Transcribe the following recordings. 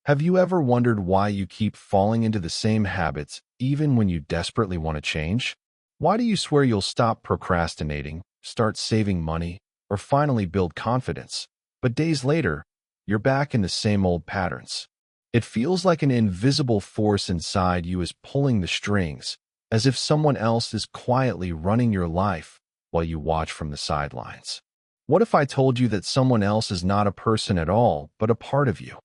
Have you ever wondered why you keep falling into the same habits even when you desperately want to change? Why do you swear you'll stop procrastinating, start saving money, or finally build confidence? But days later, you're back in the same old patterns. It feels like an invisible force inside you is pulling the strings, as if someone else is quietly running your life while you watch from the sidelines. What if I told you that someone else is not a person at all, but a part of you?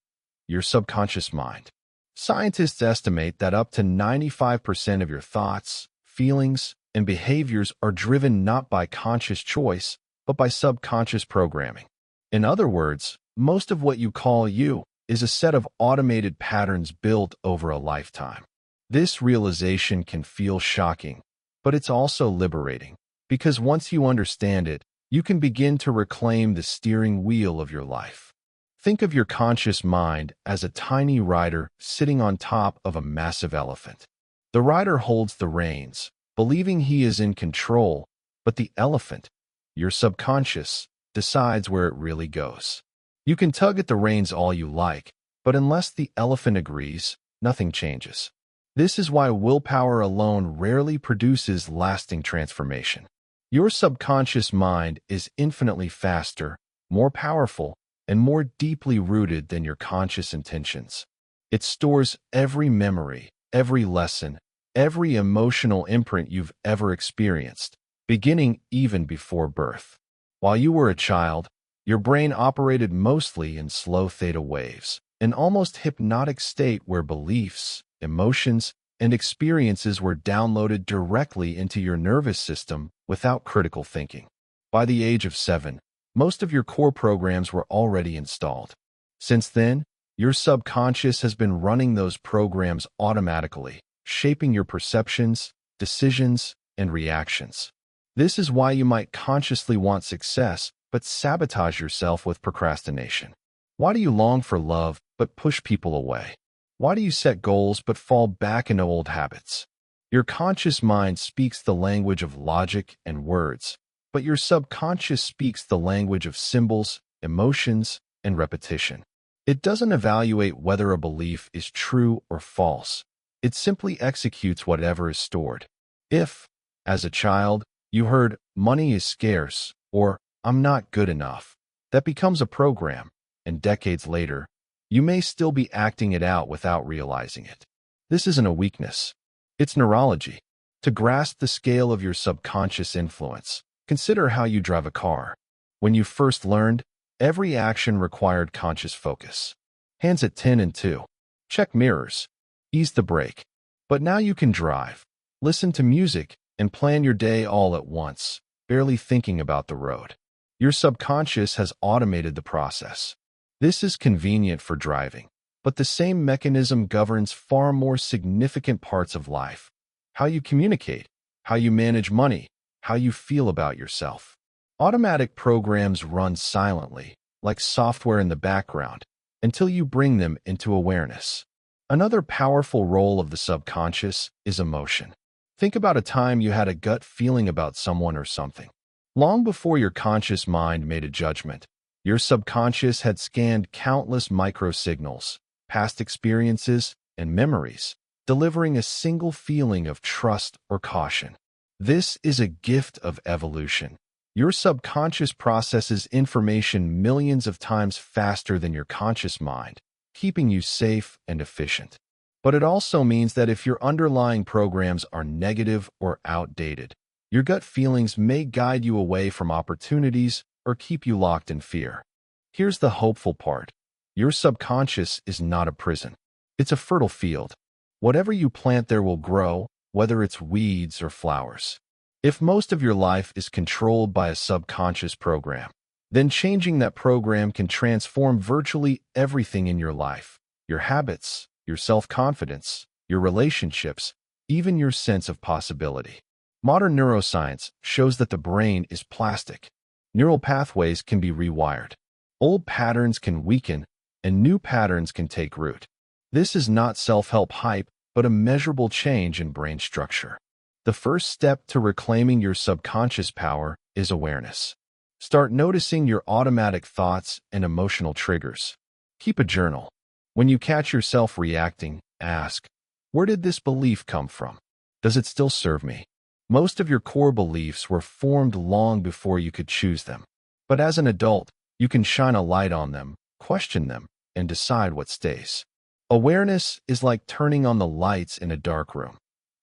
Your subconscious mind. Scientists estimate that up to 95% of your thoughts, feelings, and behaviors are driven not by conscious choice, but by subconscious programming. In other words, most of what you call you is a set of automated patterns built over a lifetime. This realization can feel shocking, but it's also liberating, because once you understand it, you can begin to reclaim the steering wheel of your life. Think of your conscious mind as a tiny rider sitting on top of a massive elephant. The rider holds the reins, believing he is in control, but the elephant, your subconscious, decides where it really goes. You can tug at the reins all you like, but unless the elephant agrees, nothing changes. This is why willpower alone rarely produces lasting transformation. Your subconscious mind is infinitely faster, more powerful, and more deeply rooted than your conscious intentions. It stores every memory, every lesson, every emotional imprint you've ever experienced, beginning even before birth. While you were a child, your brain operated mostly in slow theta waves, an almost hypnotic state where beliefs, emotions, and experiences were downloaded directly into your nervous system without critical thinking. By the age of 7, most of your core programs were already installed. Since then, your subconscious has been running those programs automatically, shaping your perceptions, decisions, and reactions. This is why you might consciously want success, but sabotage yourself with procrastination. Why do you long for love, but push people away? Why do you set goals, but fall back into old habits? Your conscious mind speaks the language of logic and words, but your subconscious speaks the language of symbols, emotions, and repetition. It doesn't evaluate whether a belief is true or false. It simply executes whatever is stored. If, as a child, you heard, "money is scarce," or "I'm not good enough," that becomes a program, and decades later, you may still be acting it out without realizing it. This isn't a weakness. It's neurology. To grasp the scale of your subconscious influence, consider how you drive a car. When you first learned, every action required conscious focus. Hands at 10 and 2. Check mirrors. Ease the brake. But now you can drive, listen to music, and plan your day all at once, barely thinking about the road. Your subconscious has automated the process. This is convenient for driving, but the same mechanism governs far more significant parts of life: how you communicate, how you manage money, how you feel about yourself. Automatic programs run silently, like software in the background, until you bring them into awareness. Another powerful role of the subconscious is emotion. Think about a time you had a gut feeling about someone or something. Long before your conscious mind made a judgment, your subconscious had scanned countless microsignals, past experiences, and memories, delivering a single feeling of trust or caution. This is a gift of evolution. Your subconscious processes information millions of times faster than your conscious mind, keeping you safe and efficient. But it also means that if your underlying programs are negative or outdated, your gut feelings may guide you away from opportunities or keep you locked in fear. Here's the hopeful part. Your subconscious is not a prison. It's a fertile field. Whatever you plant there will grow, whether it's weeds or flowers. If most of your life is controlled by a subconscious program, then changing that program can transform virtually everything in your life: your habits, your self-confidence, your relationships, even your sense of possibility. Modern neuroscience shows that the brain is plastic. Neural pathways can be rewired. Old patterns can weaken, and new patterns can take root. This is not self-help hype, but a measurable change in brain structure. The first step to reclaiming your subconscious power is awareness. Start noticing your automatic thoughts and emotional triggers. Keep a journal. When you catch yourself reacting, ask, where did this belief come from? Does it still serve me? Most of your core beliefs were formed long before you could choose them. But as an adult, you can shine a light on them, question them, and decide what stays. Awareness is like turning on the lights in a dark room.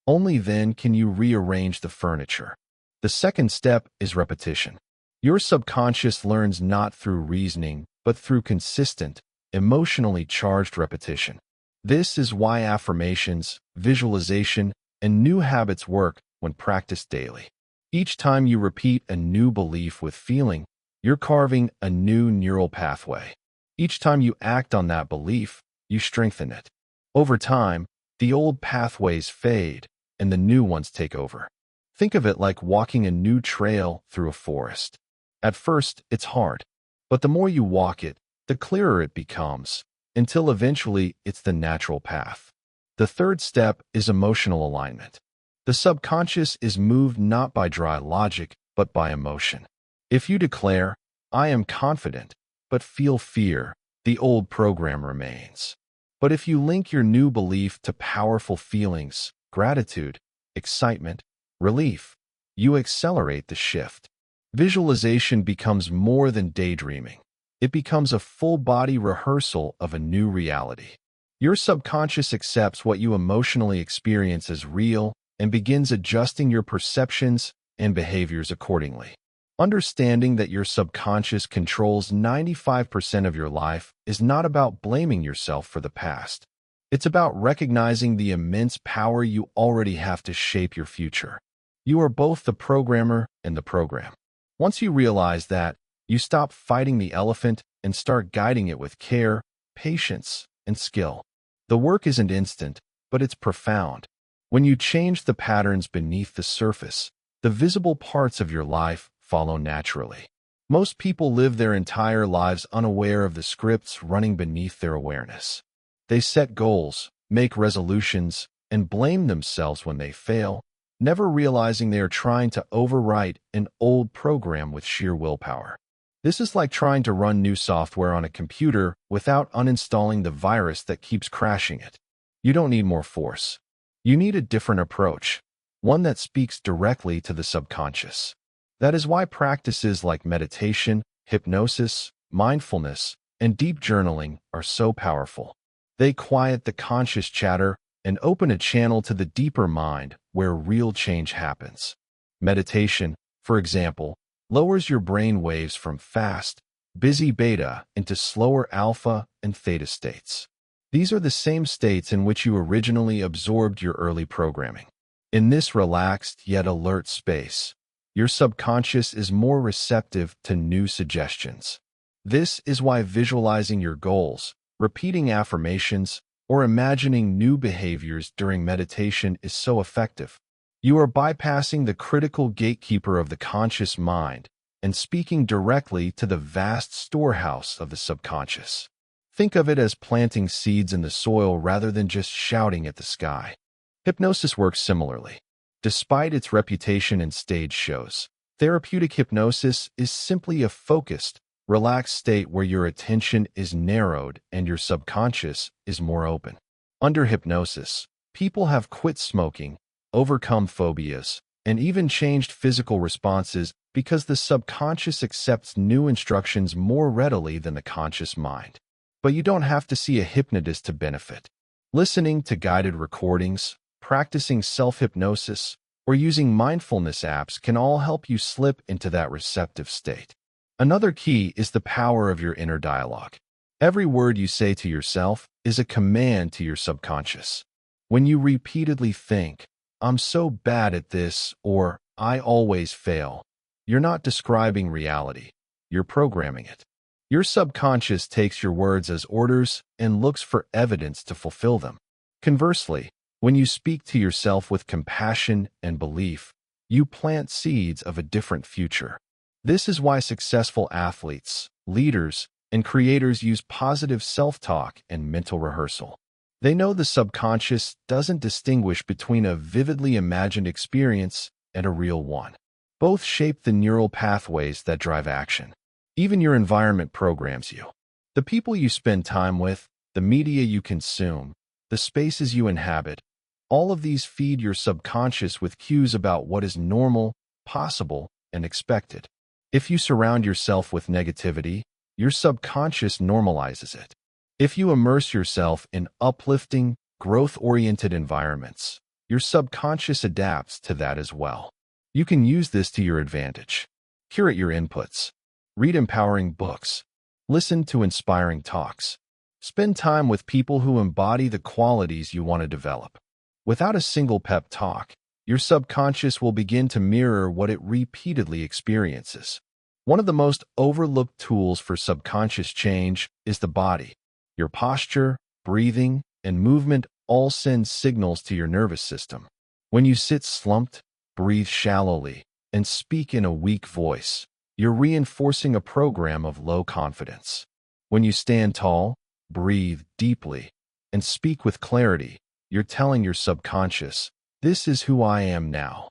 Only then can you rearrange the furniture. The second step is repetition. Your subconscious learns not through reasoning, but through consistent, emotionally charged repetition. This is why affirmations, visualization, and new habits work when practiced daily. Each time you repeat a new belief with feeling, you're carving a new neural pathway. Each time you act on that belief, you strengthen it. Over time, the old pathways fade and the new ones take over. Think of it like walking a new trail through a forest. At first, it's hard, but the more you walk it, the clearer it becomes, until eventually it's the natural path. The third step is emotional alignment. The subconscious is moved not by dry logic, but by emotion. If you declare, I am confident, but feel fear, the old program remains. But if you link your new belief to powerful feelings, gratitude, excitement, relief, you accelerate the shift. Visualization becomes more than daydreaming. It becomes a full-body rehearsal of a new reality. Your subconscious accepts what you emotionally experience as real and begins adjusting your perceptions and behaviors accordingly. Understanding that your subconscious controls 95% of your life is not about blaming yourself for the past. It's about recognizing the immense power you already have to shape your future. You are both the programmer and the program. Once you realize that, you stop fighting the elephant and start guiding it with care, patience, and skill. The work isn't instant, but it's profound. When you change the patterns beneath the surface, the visible parts of your life follow naturally. Most people live their entire lives unaware of the scripts running beneath their awareness. They set goals, make resolutions, and blame themselves when they fail, never realizing they are trying to overwrite an old program with sheer willpower. This is like trying to run new software on a computer without uninstalling the virus that keeps crashing it. You don't need more force. You need a different approach, one that speaks directly to the subconscious. That is why practices like meditation, hypnosis, mindfulness, and deep journaling are so powerful. They quiet the conscious chatter and open a channel to the deeper mind where real change happens. Meditation, for example, lowers your brain waves from fast, busy beta into slower alpha and theta states. These are the same states in which you originally absorbed your early programming. In this relaxed yet alert space, your subconscious is more receptive to new suggestions. This is why visualizing your goals, repeating affirmations, or imagining new behaviors during meditation is so effective. You are bypassing the critical gatekeeper of the conscious mind and speaking directly to the vast storehouse of the subconscious. Think of it as planting seeds in the soil rather than just shouting at the sky. Hypnosis works similarly. Despite its reputation in stage shows, therapeutic hypnosis is simply a focused, relaxed state where your attention is narrowed and your subconscious is more open. Under hypnosis, people have quit smoking, overcome phobias, and even changed physical responses because the subconscious accepts new instructions more readily than the conscious mind. But you don't have to see a hypnotist to benefit. Listening to guided recordings, practicing self-hypnosis, or using mindfulness apps can all help you slip into that receptive state. Another key is the power of your inner dialogue. Every word you say to yourself is a command to your subconscious. When you repeatedly think, I'm so bad at this, or I always fail, you're not describing reality, you're programming it. Your subconscious takes your words as orders and looks for evidence to fulfill them. Conversely, when you speak to yourself with compassion and belief, you plant seeds of a different future. This is why successful athletes, leaders, and creators use positive self-talk and mental rehearsal. They know the subconscious doesn't distinguish between a vividly imagined experience and a real one. Both shape the neural pathways that drive action. Even your environment programs you. The people you spend time with, the media you consume, the spaces you inhabit, all of these feed your subconscious with cues about what is normal, possible, and expected. If you surround yourself with negativity, your subconscious normalizes it. If you immerse yourself in uplifting, growth-oriented environments, your subconscious adapts to that as well. You can use this to your advantage. Curate your inputs. Read empowering books. Listen to inspiring talks. Spend time with people who embody the qualities you want to develop. Without a single pep talk, your subconscious will begin to mirror what it repeatedly experiences. One of the most overlooked tools for subconscious change is the body. Your posture, breathing, and movement all send signals to your nervous system. When you sit slumped, breathe shallowly, and speak in a weak voice, you're reinforcing a program of low confidence. When you stand tall, breathe deeply, and speak with clarity, you're telling your subconscious, "This is who I am now."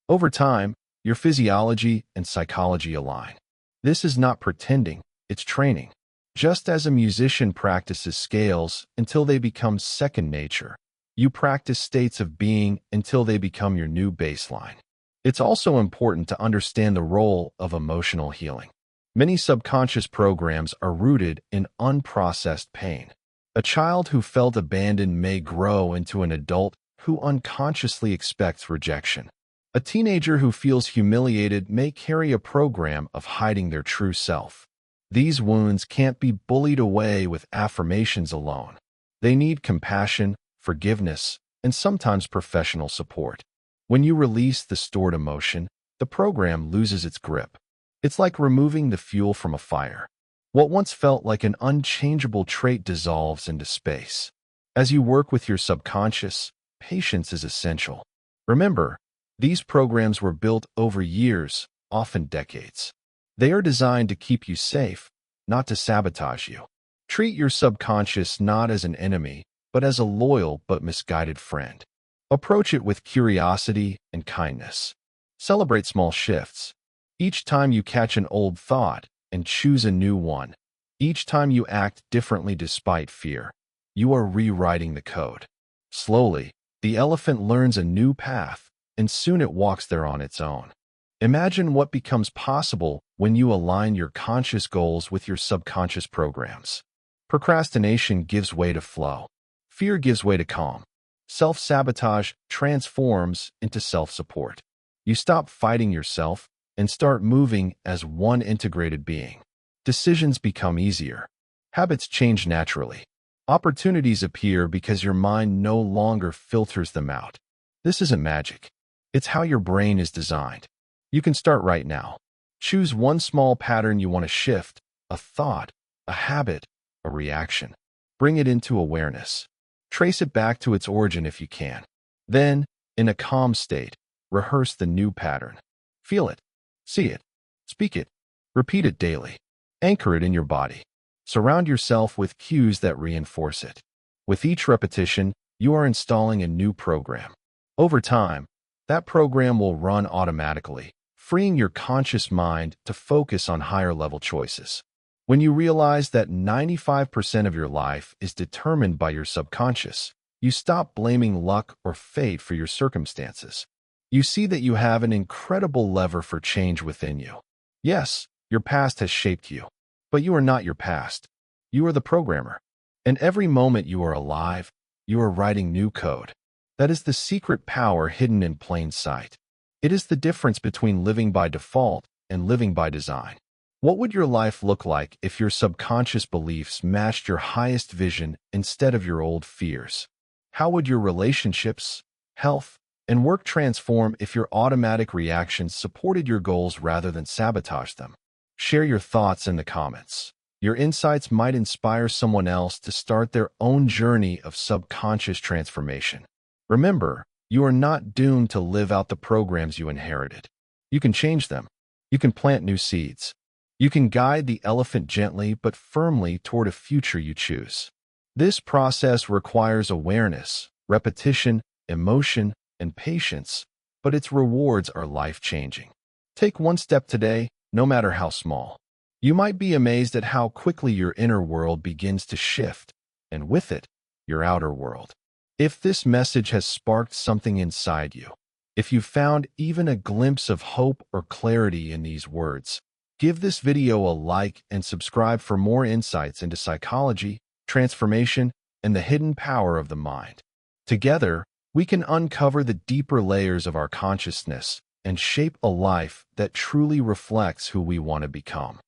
Over time, your physiology and psychology align. This is not pretending, it's training. Just as a musician practices scales until they become second nature, you practice states of being until they become your new baseline. It's also important to understand the role of emotional healing. Many subconscious programs are rooted in unprocessed pain. A child who felt abandoned may grow into an adult who unconsciously expects rejection. A teenager who feels humiliated may carry a program of hiding their true self. These wounds can't be bullied away with affirmations alone. They need compassion, forgiveness, and sometimes professional support. When you release the stored emotion, the program loses its grip. It's like removing the fuel from a fire. What once felt like an unchangeable trait dissolves into space. As you work with your subconscious, patience is essential. Remember, these programs were built over years, often decades. They are designed to keep you safe, not to sabotage you. Treat your subconscious not as an enemy, but as a loyal but misguided friend. Approach it with curiosity and kindness. Celebrate small shifts. Each time you catch an old thought and choose a new one, each time you act differently despite fear, you are rewriting the code. Slowly, the elephant learns a new path, and soon it walks there on its own. Imagine what becomes possible when you align your conscious goals with your subconscious programs. Procrastination gives way to flow. Fear gives way to calm. Self-sabotage transforms into self-support. You stop fighting yourself and start moving as one integrated being. Decisions become easier. Habits change naturally. Opportunities appear because your mind no longer filters them out. This isn't magic. It's how your brain is designed. You can start right now. Choose one small pattern you want to shift, a thought, a habit, a reaction. Bring it into awareness. Trace it back to its origin if you can. Then, in a calm state, rehearse the new pattern. Feel it, see it, speak it, repeat it daily. Anchor it in your body. Surround yourself with cues that reinforce it. With each repetition, you are installing a new program. Over time, that program will run automatically, freeing your conscious mind to focus on higher-level choices. When you realize that 95% of your life is determined by your subconscious, you stop blaming luck or fate for your circumstances. You see that you have an incredible lever for change within you. Yes, your past has shaped you, but you are not your past. You are the programmer. And every moment you are alive, you are writing new code. That is the secret power hidden in plain sight. It is the difference between living by default and living by design. What would your life look like if your subconscious beliefs matched your highest vision instead of your old fears? How would your relationships, health, and work transform if your automatic reactions supported your goals rather than sabotaged them? Share your thoughts in the comments. Your insights might inspire someone else to start their own journey of subconscious transformation. Remember, you are not doomed to live out the programs you inherited. You can change them. You can plant new seeds. You can guide the elephant gently but firmly toward a future you choose. This process requires awareness, repetition, emotion, and patience, but its rewards are life-changing. Take one step today, no matter how small. You might be amazed at how quickly your inner world begins to shift, and with it, your outer world. If this message has sparked something inside you, if you found even a glimpse of hope or clarity in these words, give this video a like and subscribe for more insights into psychology, transformation, and the hidden power of the mind. Together, we can uncover the deeper layers of our consciousness and shape a life that truly reflects who we want to become.